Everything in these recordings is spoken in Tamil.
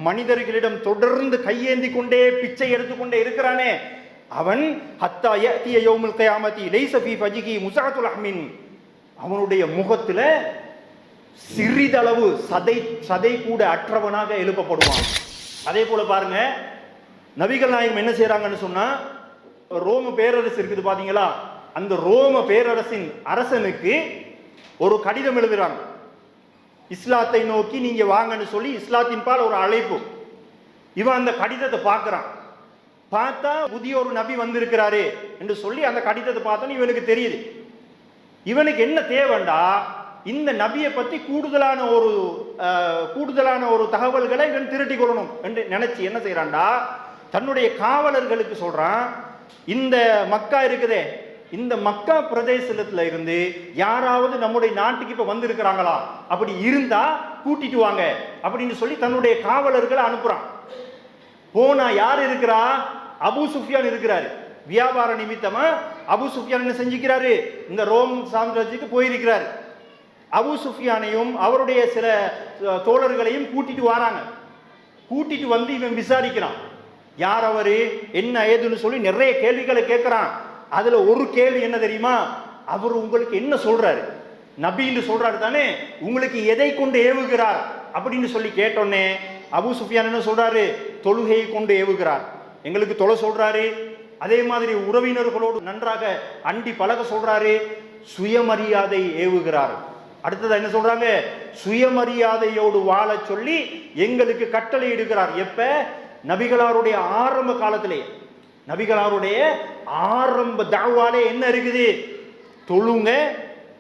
மனிதர்களிடம் தொடர்ந்து கையேந்தி கொண்டே பிச்சை எடுத்துக்கொண்டே இருக்கிறானே, அவன் ஹத்தா யஅதிய யௌமுல் கியாமத்தி லைஸ ஃபீ ஃபஜ்ஹி முஸஅத்துல் அஹ்மின், அவனுடைய முகத்துல சிறிதளவு சதை கூட அற்றவனாக எழுப்பப்படுவான். அதே போல பாருங்க, நபிகள் நாயகம் என்ன செய்யறாங்கன்னு சொன்னா, ரோம பேரரசு இருக்குது பாத்தீங்களா, அந்த ரோம பேரரசின் அரசனுக்கு ஒரு கடிதம் எழுதுறாங்க. இஸ்லாத்தை நோக்கி நீங்க வாங்கன்னு சொல்லி இஸ்லாத்தின் பால் ஒரு அழைப்பு. இவன் அந்த கடிதத்தை பார்க்கிறான். பார்த்தா புதிய ஒரு நபி வந்திருக்கிறாரு என்று சொல்லி அந்த கடிதத்தை பார்த்தோன்னு இவனுக்கு தெரியுது. இவனுக்கு என்ன தேவைண்டா, இந்த நபியை பத்தி கூடுதலான ஒரு தகவல்களை இவன் திரட்டி கொள்ளணும் என்று நினைச்சு என்ன செய்யறான்டா, தன்னுடைய காவலர்களுக்கு சொல்றான், இந்த மக்கா இருக்குதே, இந்த மக்கா பிரதேசத்துல இருந்து யாராவது நம்முடைய நாட்டுக்கு இப்ப வந்திருக்கிறாங்களா, அப்படி இருந்தா கூட்டிட்டு வாங்க அப்படின்னு சொல்லி தன்னுடைய காவலர்களை அனுப்புறான். போனா யார் இருக்கிறா, அபு சுஃபியான் இருக்கிறாரு. வியாபார நிமித்தமா அபு சுஃபியான் என்ன செஞ்சுக்கிறாரு, இந்த ரோம் சாம்ராஜ்யத்துக்கு போயிருக்கிறாரு. அபு சுஃபியானையும் அவருடைய சில தோழர்களையும் கூட்டிட்டு வராங்க. கூட்டிட்டு வந்து இவன் விசாரிக்கிறான், யார் அவரு, என்ன ஏதுன்னு சொல்லி நிறைய கேள்விகளை கேட்கிறான். அதுல ஒரு கேள்வி என்ன தெரியுமா, அவர் உங்களுக்கு என்ன சொல்றாரு, நபின்னு சொல்றாரு தானே, உங்களுக்கு எதை கொண்டு ஏவுகிறார் அப்படின்னு சொல்லி கேட்டோன்னே அபு சுஃபியான் என்ன சொல்றாரு, தொழுகையை கொண்டு ஏவுகிறார், எங்களுக்கு தொலை சொல்றாரு. அதே மாதிரி உறவினர்களோடு நன்றாக அண்டி பழக சொல்றாரு, சுயமரியாதை ஏவுகிறார். அடுத்தது என்ன சொல்றாங்க, சுயமரியாதையோடு வாழ சொல்லி எங்களுக்கு கட்டளை இடுகிறார். எப்ப, நபிகளாருடைய ஆரம்ப காலத்திலே, நபிகளாருடைய ஆரம்ப தாவாலே என்ன இருக்குது, தொழுங்க,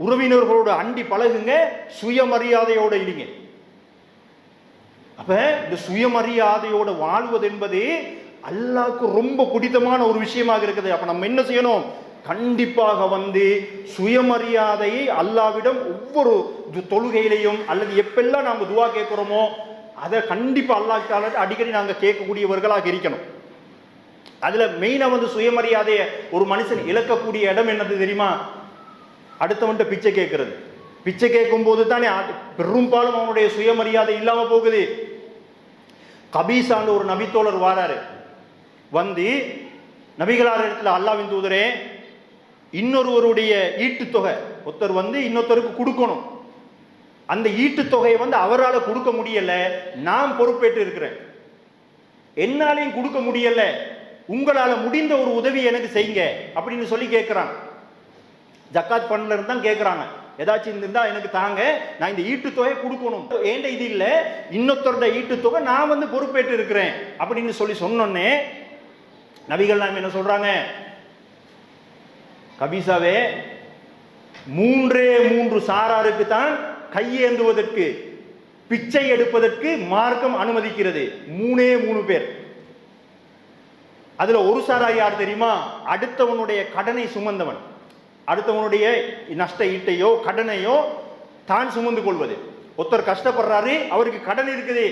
உறவினர்களோடு அண்டி பழகுங்க, சுயமரியாதையோடு இல்லைங்க. அப்ப இந்த சுயமரியாதையோடு வாழ்வது என்பது அல்லாஹ்வுக்கு ரொம்ப பிடித்தமான ஒரு விஷயமாக இருக்குது. அப்ப நம்ம என்ன செய்யணும், கண்டிப்பாக வந்து சுயமரியாதையை அல்லாஹ்விடம் ஒவ்வொரு தொழுகையிலையும் அல்லது எப்பெல்லாம் நாம துவா கேட்கிறோமோ அதை கண்டிப்பா அல்லாஹ் தஆலா அடிக்கடி நாங்க கேட்கக்கூடியவர்களாக இருக்கணும். அதுல மெயினா வந்து சுயமரியாதையை ஒரு மனுஷன் இழக்கக்கூடிய இடம் என்னது தெரியுமா, அடுத்தவன்ட்ட பிச்சை கேட்கிறது. பிச்சை கேட்கும் போது தானே பெரும்பாலும் அவனுடைய சுயமரியாதை இல்லாம போகுது. கபீசான்னு ஒரு நபித்தோழர் வாராரு, வந்து நபிகளார் இடத்துல, அல்லாஹ்வின் தூதரே, இன்னொருவருடைய ஈட்டுத்தொகை ஒருத்தர் வந்து இன்னொருத்தருக்கு கொடுக்கணும், அந்த ஈட்டுத்தொகையை வந்து அவரால் கொடுக்க முடியல, நான் பொறுப்பேற்று இருக்கிறேன், என்னாலையும் கொடுக்க முடியல, உங்களால முடிந்த ஒரு உதவி எனக்கு செய்யுங்க அப்படின்னு சொல்லி கேட்கிறாங்க. ஜக்காத் ஃபண்ட்ல இருந்து தான் கேட்கிறாங்க, ஏதாச்சும் இருந்தா எனக்கு தாங்க, நான் இந்த ஈட்டுத்தொகை கொடுக்கணும், ஏண்ட இது இல்ல, இன்னொருத்தரோட ஈட்டுத்தொகை நான் வந்து பொறுப்பேற்று இருக்கிறேன் அப்படின்னு சொல்லி சொன்னோன்னே நபிகள் நாயகம் என்ன சொல்றாங்க, கபீசாவே, 3 சாராருக்கு தான் கையேந்துவதற்கு பிச்சை எடுப்பதற்கு மார்க்கம் அனுமதிக்கிறது. 3 பேர். அதுல ஒரு சாரார் யார் தெரியுமா, அடுத்தவனுடைய கடனை சுமந்தவன், அடுத்தவனுடைய நஷ்ட ஈட்டையோ கடனையோ தான் சுமந்து கொள்வது. ஒருத்தர் கஷ்டப்படுறாரு, அவருக்கு கடன் இருக்குது,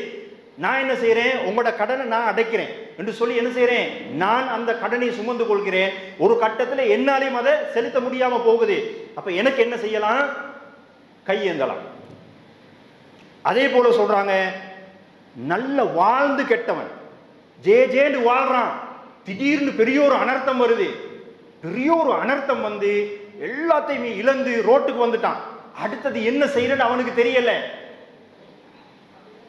நான் என்ன செய்யறேன், உங்களோட கடனை நான் அடைக்கிறேன் என்று சொல்லி என்ன செய்யறேன், நான் அந்த கடனை சுமந்து கொள்கிறேன். ஒரு கட்டத்தில் என்னாலையும் அதை செலுத்த முடியாம போகுது, அப்ப எனக்கு என்ன செய்யலாம், கையேந்தலாம். அதே போல சொல்றாங்க, நல்ல வாழ்ந்து கெட்டவன், ஜேன்னு வாழ்றான், திடீர்னு பெரிய ஒரு அனர்த்தம் வருது, பெரிய ஒரு அனர்த்தம் வந்து எல்லாத்தையுமே இழந்து ரோட்டுக்கு வந்துட்டான், அடுத்தது என்ன செய்யறன்னு அவனுக்கு தெரியல.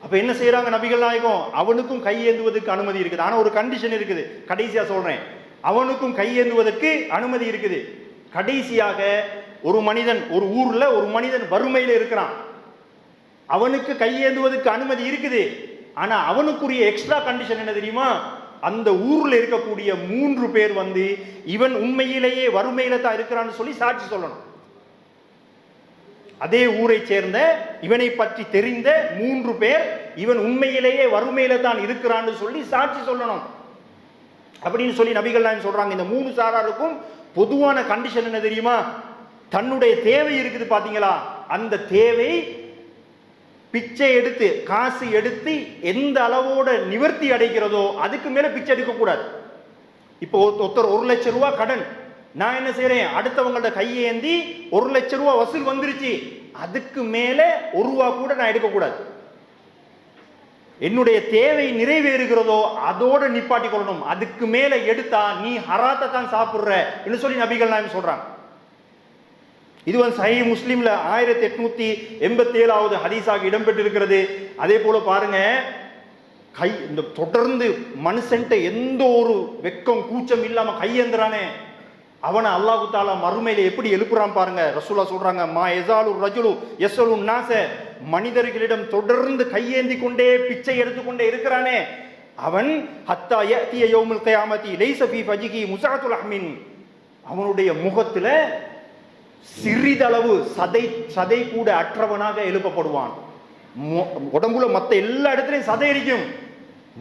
அப்ப என்ன செய்யறாங்க நபிகள் நாயகம், அவனுக்கும் கையேந்துவதற்கு அனுமதி இருக்குது, ஆனா ஒரு கண்டிஷன் இருக்குது, கடைசியா சொல்றேன், அவனுக்கும் கையேந்துவதற்கு அனுமதி இருக்குது. கடைசியாக ஒரு மனிதன், ஒரு ஊர்ல ஒரு மனிதன் வறுமையில இருக்கிறான், அவனுக்கு கையேந்துவதற்கு அனுமதி இருக்குது, ஆனா அவனுக்குரிய எக்ஸ்ட்ரா கண்டிஷன் என்ன தெரியுமா, அந்த ஊர்ல இருக்கக்கூடிய 3 பேர் வந்து இவன் உண்மையிலேயே வறுமையில தான் இருக்கிறான்னு சொல்லி சாட்சி சொல்லணும். அதே ஊரை சேர்ந்த இவனை பற்றி தெரிந்த 3 பேர் இவன் உண்மையிலேயே வறுமையில தான் இருக்கிறான்னு சொல்லி சாட்சி சொல்லணும் அப்படின்னு சொல்லி நபிகள் நாயகம் சொல்றாங்க. இந்த 3 சாராருக்கும் பொதுவான கண்டிஷன் என்ன தெரியுமா, தன்னுடைய தேவை இருக்குது பாத்தீங்களா, அந்த தேவை பிச்சை எடுத்து காசு எடுத்து எந்த அளவோட நிவர்த்தி அடைகிறதோ அதுக்கு மேல பிச்சை எடுக்க கூடாது. இப்போ ஒருத்தர் 1 லட்சம் ரூபாய் கடன், நான் என்ன செய்யறேன், அடுத்தவங்களோட கையேந்தி 1 லட்சம் ரூபாய் வசூல் வந்துருச்சு, அதுக்கு மேல 1 ரூபா கூட நான் எடுக்க கூடாது. என்னுடைய தேவை நிறைவேறுகிறதோ அதோட நிப்பாட்டி கொள்ளணும், அதுக்கு மேல எடுத்தா நீ ஹராத்தை தான் சாப்பிடுற என்று சொல்லி நபிகள் நாயகம் சொல்றாங்க. இது சஹீஹ் முஸ்லிம்ல 1887வது ஹதீஸாக இடம்பெற்றிருக்கிறது. அதே போல பாருங்க, இந்த தொடர்ந்து மனுஷன்ட்ட எந்த ஒரு வெக்கம் கூச்சம் இல்லாம கையேந்திரானே அவனை அல்லாஹு தாலா மறுமையில எப்படி எழுப்புறான் பாருங்க. ரசூலா சொல்றாங்க, மா எசாலு ரஜுலு யஸ்அலு நாஸ, மனிதர்களிடம் தொடர்ந்து கையேந்தி கொண்டே பிச்சை எடுத்துக்கொண்டே இருக்கிறானே அவன் ஹத்தா யஅதிய யௌமுல் கியாமத்தி லைஸ ஃபீ ஃபஜ்ஹி முஸஅத்துல் அஹ்மின், அவனுடைய முகத்துல சிறிதளவு சதை கூட அற்றவனாக எழுப்பப்படுவான். உடம்புல மற்ற எல்லா இடத்துலையும் சதை இருக்கும்,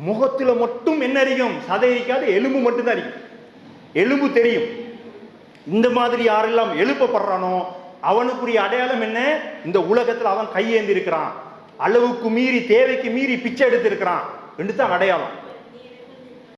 முகத்துல மட்டும் என்ன இருக்கும்? சதை இருக்காது, எலும்பு மட்டும்தான் இருக்கும், எலும்பு தெரியும். இந்த மாதிரி யாரெல்லாம் எழுப்பப்படுறானோ அவனுக்குரிய அடையாளம் என்ன? இந்த உலகத்தில் அவன் கையேந்தி இருக்கிறான், அளவுக்கு மீறி தேவைக்கு மீறி பிச்சை எடுத்து இருக்கிறான் என்று தான் அடையாளம்.